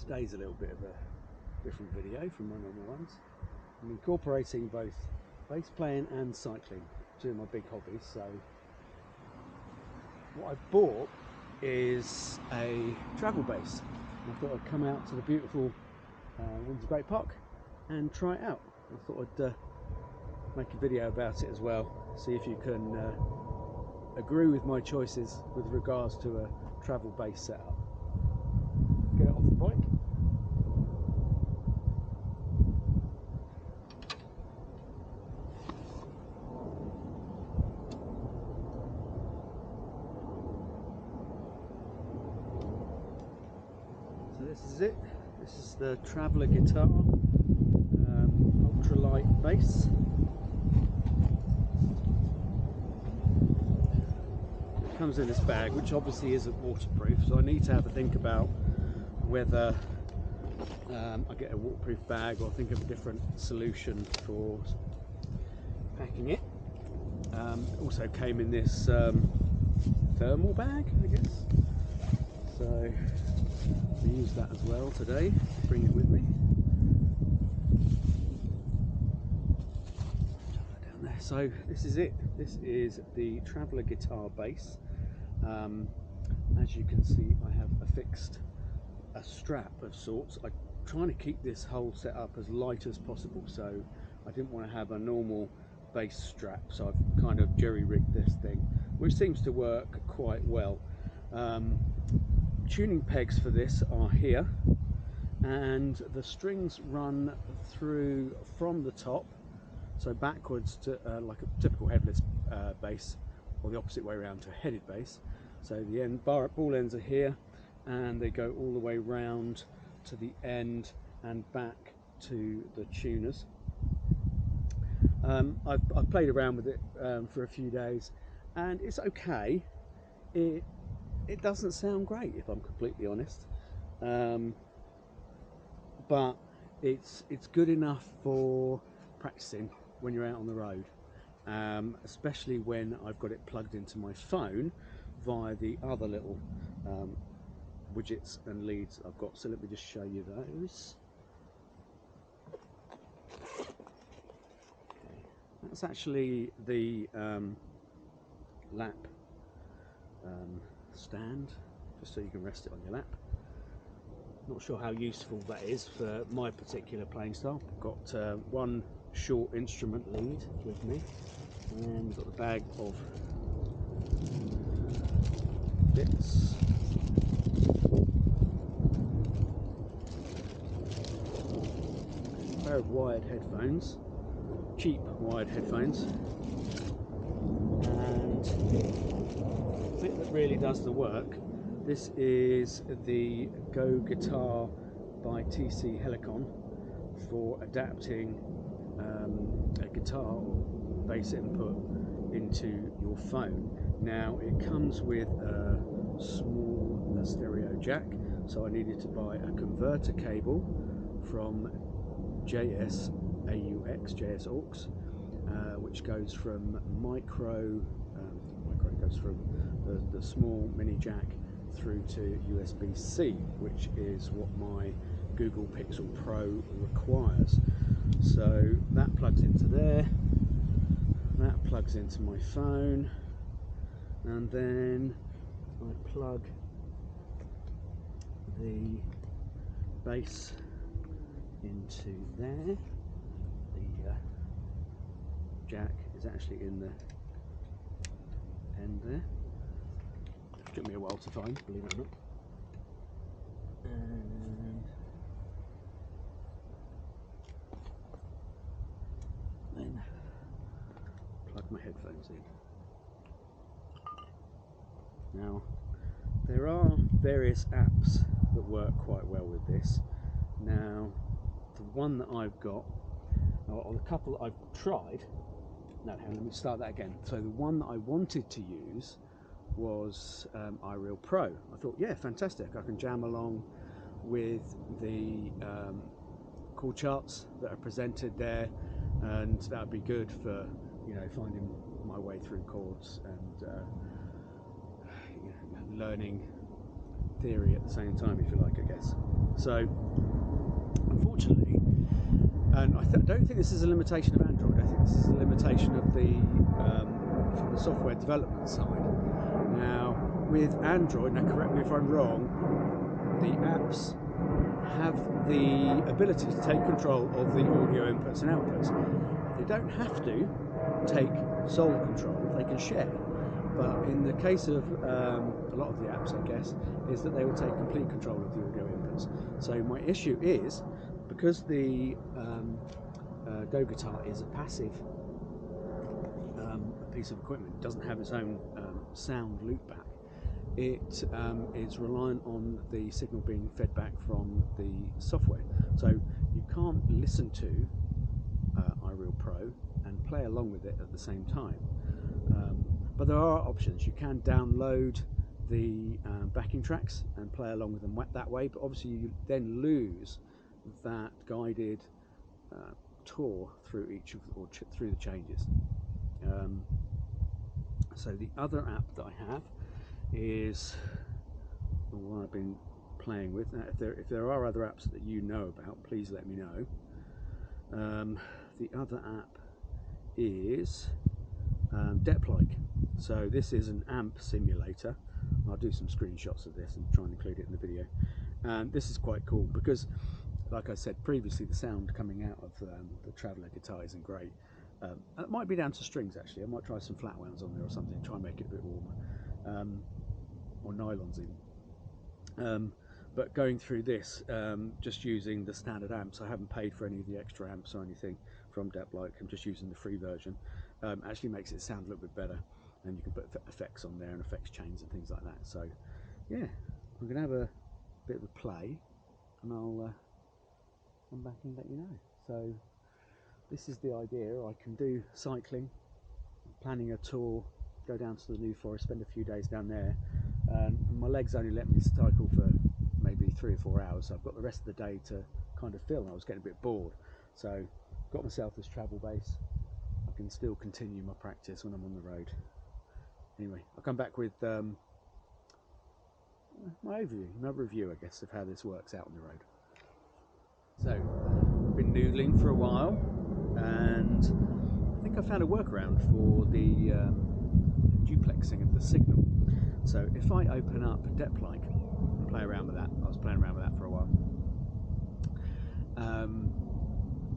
Today's a little bit of a different video from my normal ones. I'm incorporating both bass playing and cycling, two of my big hobbies. So what I've bought is a travel bass. I thought I'd come out to the beautiful Windsor Great Park and try it out. I thought I'd make a video about it as well, see if you can agree with my choices with regards to a travel bass setup. Get it off the bike. So this is it. This is the Traveller guitar, ultralight bass. It comes in this bag, which obviously isn't waterproof, so I need to have a think about whether I get a waterproof bag or think of a different solution for packing it. It also came in this thermal bag, I guess. So I use that as well today, bring it with me. Down there. So this is it. This is the Traveller guitar bass. As you can see, I have affixed a strap of sorts. I'm trying to keep this whole setup as light as possible, so I didn't want to have a normal bass strap, so I've kind of jerry-rigged this thing, which seems to work quite well. Tuning pegs for this are here, and the strings run through from the top, so backwards to like a typical headless bass, or the opposite way around to a headed bass. So the ball ends are here, and they go all the way round to the end and back to the tuners. I've played around with it for a few days, and it's okay. It doesn't sound great, if I'm completely honest, but it's good enough for practicing when you're out on the road, especially when I've got it plugged into my phone via the other little widgets and leads I've got. So let me just show you those. Okay. That's actually the lap stand, just so you can rest it on your lap. Not sure how useful that is for my particular playing style. I've got one short instrument lead with me, and we've got the bag of bits. A pair of wired headphones, cheap wired headphones, and the bit that really does the work, this is the Go Guitar by TC Helicon for adapting a guitar or bass input into your phone. Now it comes with a small stereo jack, so I needed to buy a converter cable from JSAUX, which goes from micro goes from the small mini jack through to USB-C, which is what my Google Pixel Pro requires. So that plugs into there, that plugs into my phone, and then I plug the bass into there. The jack is actually in the end there. It took me a while to find, believe it or not. And then plug my headphones in. Now, there are various apps that work quite well with this. Now, the one that I've got, or the couple that I've tried, no, let me start that again. So the one that I wanted to use was iReal Pro. I thought, yeah, fantastic, I can jam along with the chord charts that are presented there, and that would be good for, you know, finding my way through chords and learning theory at the same time, if you like, I guess. So, unfortunately, and I don't think this is a limitation of Android. I think this is a limitation of the from the software development side. Now, with Android, now correct me if I'm wrong, the apps have the ability to take control of the audio inputs and outputs. They don't have to take sole control. They can share. But in the case of a lot of the apps, I guess, is that they will take complete control of the audio inputs. So my issue is, because the Go Guitar is a passive piece of equipment, it doesn't have its own sound loopback, it is reliant on the signal being fed back from the software. So you can't listen to iReal Pro and play along with it at the same time. But there are options. You can download the backing tracks and play along with them that way, but obviously you then lose that guided tour through each of through the changes. So the other app that I have is the one I've been playing with. Now, if there are other apps that you know about, please let me know. The other app is Deplike. So this is an amp simulator. I'll do some screenshots of this and try and include it in the video. And this is quite cool because, like I said previously, the sound coming out of the Traveller guitar isn't great. It might be down to strings actually. I might try some flat wounds on there or something, try and make it a bit warmer, or nylons even. But going through this, just using the standard amps, I haven't paid for any of the extra amps or anything from Deplike. I'm just using the free version. Actually makes it sound a little bit better, and you can put effects on there and effects chains and things like that. So yeah, I'm gonna have a bit of a play, and I'll come back and let you know. So this is the idea. I can do cycling, planning a tour, go down to the New Forest, spend a few days down there, and my legs only let me cycle for maybe 3 or 4 hours, so I've got the rest of the day to kind of film. I was getting a bit bored, so got myself this travel base. I can still continue my practice when I'm on the road. Anyway, I'll come back with my overview, another review, I guess, of how this works out on the road. So, I've been noodling for a while, and I think I found a workaround for the duplexing of the signal. So if I open up Deplike and play around with that, I was playing around with that for a while,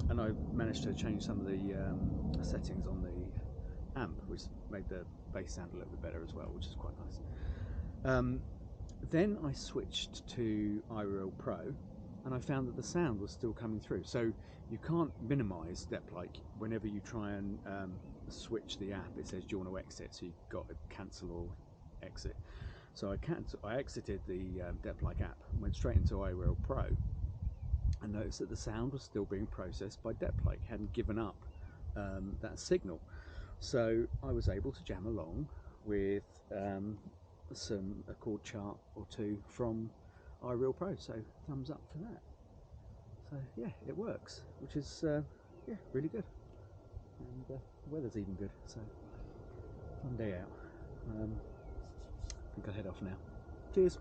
and I managed to change some of the settings on the amp, which made the bass sound a little bit better as well, which is quite nice. Then I switched to iReal Pro, and I found that the sound was still coming through. So you can't minimize Deplike. Whenever you try and switch the app, it says, do you want to exit? So you've got to cancel or exit. So I exited the Deplike app and went straight into iReal Pro, and noticed that the sound was still being processed by Deplike, hadn't given up that signal. So I was able to jam along with a chord chart or two from iReal Pro, so thumbs up for that. So yeah, it works, which is yeah, really good, and the weather's even good, so fun day out. I think I'll head off now. Cheers.